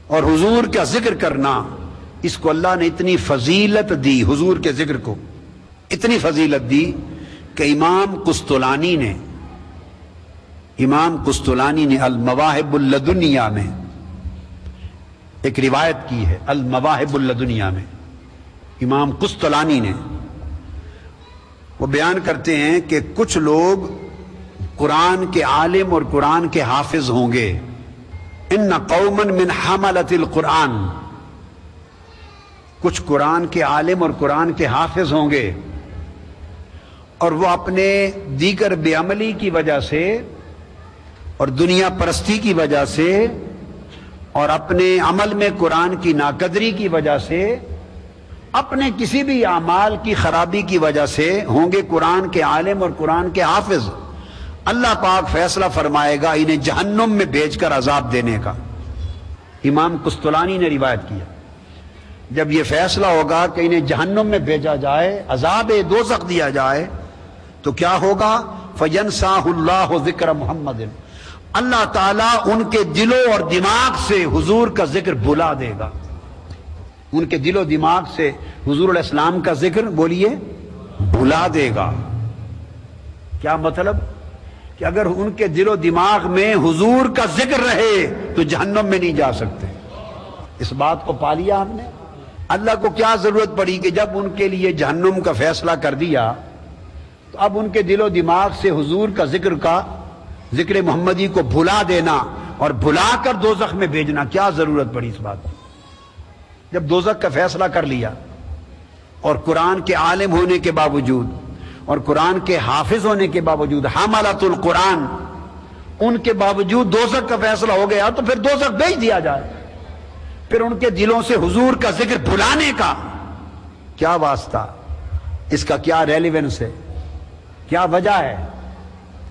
اور حضور کا ذکر کرنا، اس کو اللہ نے اتنی فضیلت دی، حضور کے ذکر کو اتنی فضیلت دی کہ امام قسطلانی نے المواہب اللدنیہ میں ایک روایت کی ہے، المواہب اللدنیہ میں امام قسطلانی نے وہ بیان کرتے ہیں کہ کچھ لوگ قرآن کے عالم اور قرآن کے حافظ ہوں گے، ان قوما من حملۃ القرآن، کچھ قرآن کے عالم اور قرآن کے حافظ ہوں گے، اور وہ اپنے دیگر بے عملی کی وجہ سے اور دنیا پرستی کی وجہ سے اور اپنے عمل میں قرآن کی ناقدری کی وجہ سے، اپنے کسی بھی اعمال کی خرابی کی وجہ سے ہوں گے قرآن کے عالم اور قرآن کے حافظ، اللہ پاک فیصلہ فرمائے گا انہیں جہنم میں بھیج کر عذاب دینے کا۔ امام قسطلانی نے روایت کیا جب یہ فیصلہ ہوگا کہ انہیں جہنم میں بھیجا جائے، عذاب دوزخ دیا جائے، تو کیا ہوگا؟ فَيَنْسَاهُ اللَّهُ ذِكْرَ مُحَمَّدٍ، اللہ تعالیٰ ان کے دلوں اور دماغ سے حضور کا ذکر بھلا دے گا، ان کے دل و دماغ سے حضور علیہ السلام کا ذکر بولیے بھلا دے گا۔ کیا مطلب؟ کہ اگر ان کے دل و دماغ میں حضور کا ذکر رہے تو جہنم میں نہیں جا سکتے۔ اس بات کو پا لیا ہم نے۔ اللہ کو کیا ضرورت پڑی کہ جب ان کے لیے جہنم کا فیصلہ کر دیا تو اب ان کے دل و دماغ سے حضور کا ذکر محمدی کو بھلا دینا اور بھلا کر دوزخ میں بھیجنا، کیا ضرورت پڑی اس بات کی؟ جب دوزخ کا فیصلہ کر لیا اور قرآن کے عالم ہونے کے باوجود اور قرآن کے حافظ ہونے کے باوجود، حاملۃ القرآن، ان کے باوجود دوزخ کا فیصلہ ہو گیا تو پھر دوزخ بھیج دیا جائے۔ پھر ان کے دلوں سے حضور کا ذکر بھلانے کا کیا واسطہ؟ اس کا کیا ریلیونس ہے؟ کیا وجہ ہے؟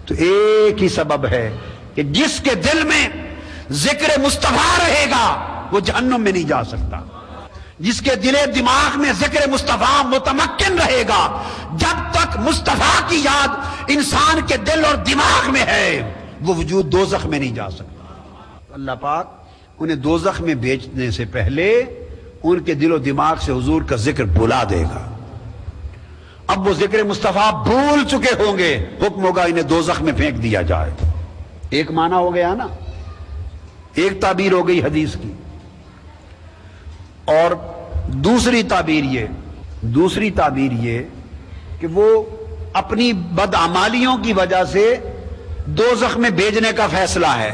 تو ایک ہی سبب ہے کہ جس کے دل میں ذکر مصطفیٰ رہے گا وہ جہنم میں نہیں جا سکتا، جس کے دل دماغ میں ذکر مصطفیٰ متمکن رہے گا، جب تک مصطفیٰ کی یاد انسان کے دل اور دماغ میں ہے وہ وجود دوزخ میں نہیں جا سکتا۔ اللہ پاک انہیں دوزخ میں بھیجنے سے پہلے ان کے دل و دماغ سے حضور کا ذکر بھلا دے گا۔ اب وہ ذکر مصطفیٰ بھول چکے ہوں گے، حکم ہوگا انہیں دوزخ میں پھینک دیا جائے۔ ایک معنی ہو گیا نا، ایک تعبیر ہو گئی حدیث کی۔ اور دوسری تعبیر یہ کہ وہ اپنی بدعمالیوں کی وجہ سے دوزخ میں بھیجنے کا فیصلہ ہے،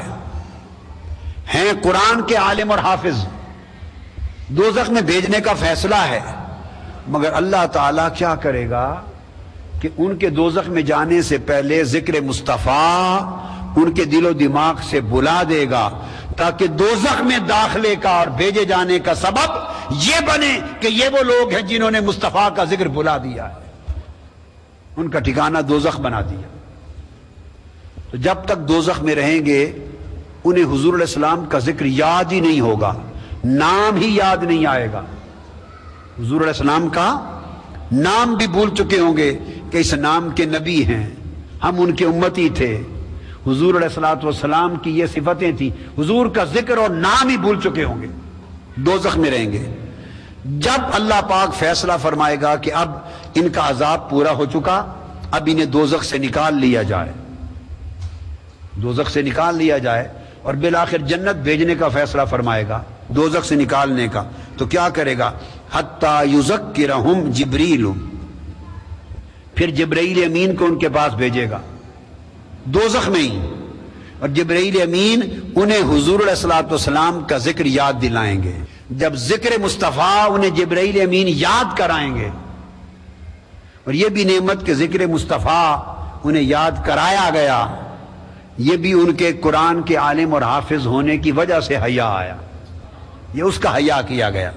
ہیں قرآن کے عالم اور حافظ، دوزخ میں بھیجنے کا فیصلہ ہے، مگر اللہ تعالیٰ کیا کرے گا کہ ان کے دوزخ میں جانے سے پہلے ذکر مصطفیٰ ان کے دل و دماغ سے بلا دے گا، تاکہ دوزخ میں داخلے کا اور بھیجے جانے کا سبب یہ بنے کہ یہ وہ لوگ ہیں جنہوں نے مصطفیٰ کا ذکر بلا دیا ہے، ان کا ٹھکانہ دوزخ بنا دیا۔ تو جب تک دوزخ میں رہیں گے انہیں حضور علیہ السلام کا ذکر یاد ہی نہیں ہوگا، نام ہی یاد نہیں آئے گا، حضور علیہ السلام کا نام بھی بھول چکے ہوں گے کہ اس نام کے نبی ہیں، ہم ان کے امتی تھے، حضور علیہ السلام کی یہ صفتیں تھیں، حضور کا ذکر اور نام ہی بھول چکے ہوں گے، دوزخ میں رہیں گے۔ جب اللہ پاک فیصلہ فرمائے گا کہ اب ان کا عذاب پورا ہو چکا، اب انہیں دوزخ سے نکال لیا جائے، دوزخ سے نکال لیا جائے اور بالآخر جنت بھیجنے کا فیصلہ فرمائے گا، دوزخ سے نکالنے کا، تو کیا کرے گا؟ حتیٰ یذکرہم جبریل، پھر جبرائیل امین کو ان کے پاس بھیجے گا دوزخ میں ہی، اور جبرائیل امین انہیں حضور علیہ السلام کا ذکر یاد دلائیں گے۔ جب ذکر مصطفیٰ انہیں جبرائیل امین یاد کرائیں گے، اور یہ بھی نعمت کہ ذکر مصطفیٰ انہیں یاد کرایا گیا، یہ بھی ان کے قرآن کے عالم اور حافظ ہونے کی وجہ سے حیا آیا، یہ اس کا حیا کیا گیا۔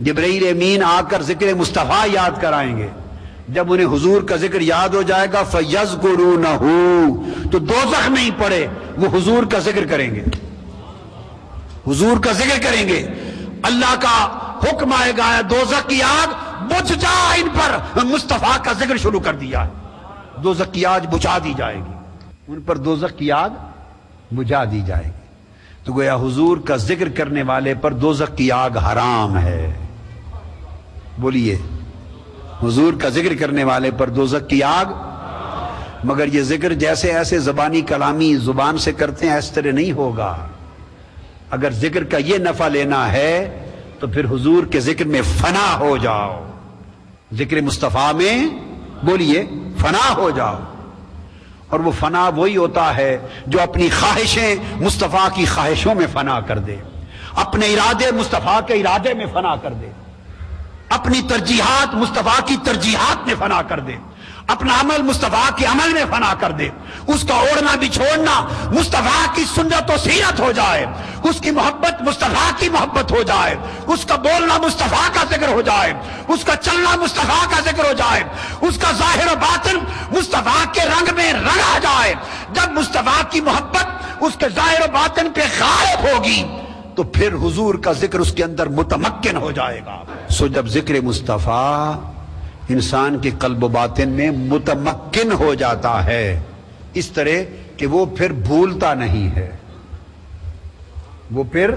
جبرائیل امین آ کر ذکر مصطفیٰ یاد کرائیں گے، جب انہیں حضور کا ذکر یاد ہو جائے گا فَيَذْكُرُونَهُ، تو دوزخ میں ہی پڑے وہ حضور کا ذکر کریں گے، حضور کا ذکر کریں گے، اللہ کا حکم آئے گا دوزخ کی آگ بجھ جا، ان پر مصطفیٰ کا ذکر شروع کر دیا ہے، دوزخ کی آگ بجھا دی جائے گی، ان پر دوزخ کی آگ بجھا دی جائے گی۔ تو تو گویا حضور کا ذکر کرنے والے پر دوزخ کی آگ حرام ہے. بولیے، حضور کا ذکر کرنے والے پر دوزخ کی آگ. مگر یہ ذکر جیسے ایسے زبانی کلامی زبان سے کرتے ہیں اس طرح نہیں ہوگا. اگر ذکر کا یہ نفع لینا ہے تو پھر حضور کے ذکر میں فنا ہو جاؤ، ذکر مصطفیٰ میں بولیے فنا ہو جاؤ. اور وہ فنا وہی ہوتا ہے جو اپنی خواہشیں مصطفیٰ کی خواہشوں میں فنا کر دے، اپنے ارادے مصطفیٰ کے ارادے میں فنا کر دے، اپنی ترجیحات مصطفیٰ کی ترجیحات میں فنا کر دے، اپنا عمل مصطفیٰ کے عمل میں فنا کر دے. اس کا اوڑھنا بچھوڑنا مصطفیٰ کی سنت و سیرت ہو جائے، اس کی محبت مصطفیٰ کی محبت ہو جائے، اس کا بولنا مصطفیٰ کا ذکر ہو جائے، اس کا چلنا مصطفیٰ کا ذکر ہو جائے، اس کا ظاہر و باطن مصطفیٰ کے رنگ میں رنگا جائے. جب مصطفیٰ کی محبت اس کے ظاہر و باطن پہ غالب ہوگی تو پھر حضور کا ذکر اس کے اندر متمکن ہو جائے گا. جب ذکر مصطفیٰ انسان کے قلب و باطن میں متمکن ہو جاتا ہے اس طرح کہ وہ پھر بھولتا نہیں ہے، وہ پھر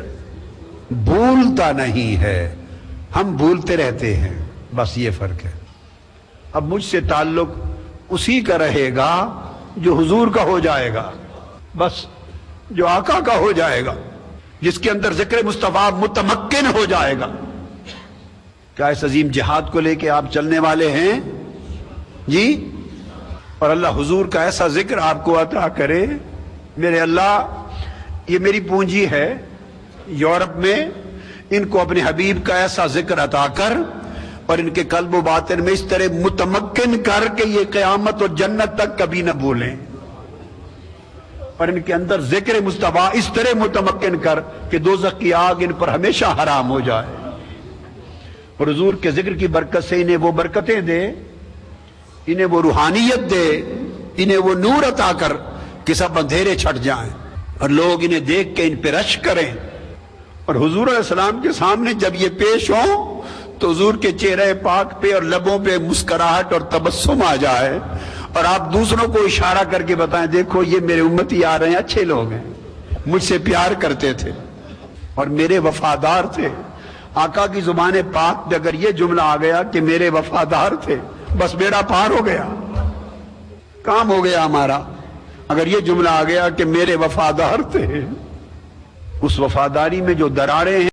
بھولتا نہیں ہے. ہم بھولتے رہتے ہیں، بس یہ فرق ہے. اب مجھ سے تعلق اسی کا رہے گا جو حضور کا ہو جائے گا، بس جو آقا کا ہو جائے گا، جس کے اندر ذکر مصطفیٰ متمکن ہو جائے گا. کیا اس عظیم جہاد کو لے کے آپ چلنے والے ہیں جی؟ اور اللہ حضور کا ایسا ذکر آپ کو عطا کرے. میرے اللہ، یہ میری پونجی ہے، یورپ میں ان کو اپنے حبیب کا ایسا ذکر عطا کر اور ان کے قلب و باطن میں اس طرح متمکن کر کہ یہ قیامت اور جنت تک کبھی نہ بھولیں، اور ان کے اندر ذکر مصطفیٰ اس طرح متمکن کر کہ دوزخ کی آگ ان پر ہمیشہ حرام ہو جائے. اور حضور کے ذکر کی برکت سے انہیں وہ برکتیں دے، انہیں وہ روحانیت دے، انہیں وہ نور عطا کر کہ سب اندھیرے چھٹ جائیں اور لوگ انہیں دیکھ کے ان پہ رشک کریں. اور حضور علیہ السلام کے سامنے جب یہ پیش ہوں تو حضور کے چہرے پاک پہ اور لبوں پہ مسکراہٹ اور تبسم آ جائے اور آپ دوسروں کو اشارہ کر کے بتائیں، دیکھو یہ میرے امتی آ رہے ہیں، اچھے لوگ ہیں، مجھ سے پیار کرتے تھے اور میرے وفادار تھے. آقا کی زبان پاک پہ اگر یہ جملہ آ گیا کہ میرے وفادار تھے، بس بیڑا پار ہو گیا، کام ہو گیا ہمارا. اگر یہ جملہ آ گیا کہ میرے وفادار تھے، اس وفاداری میں جو دراریں ہیں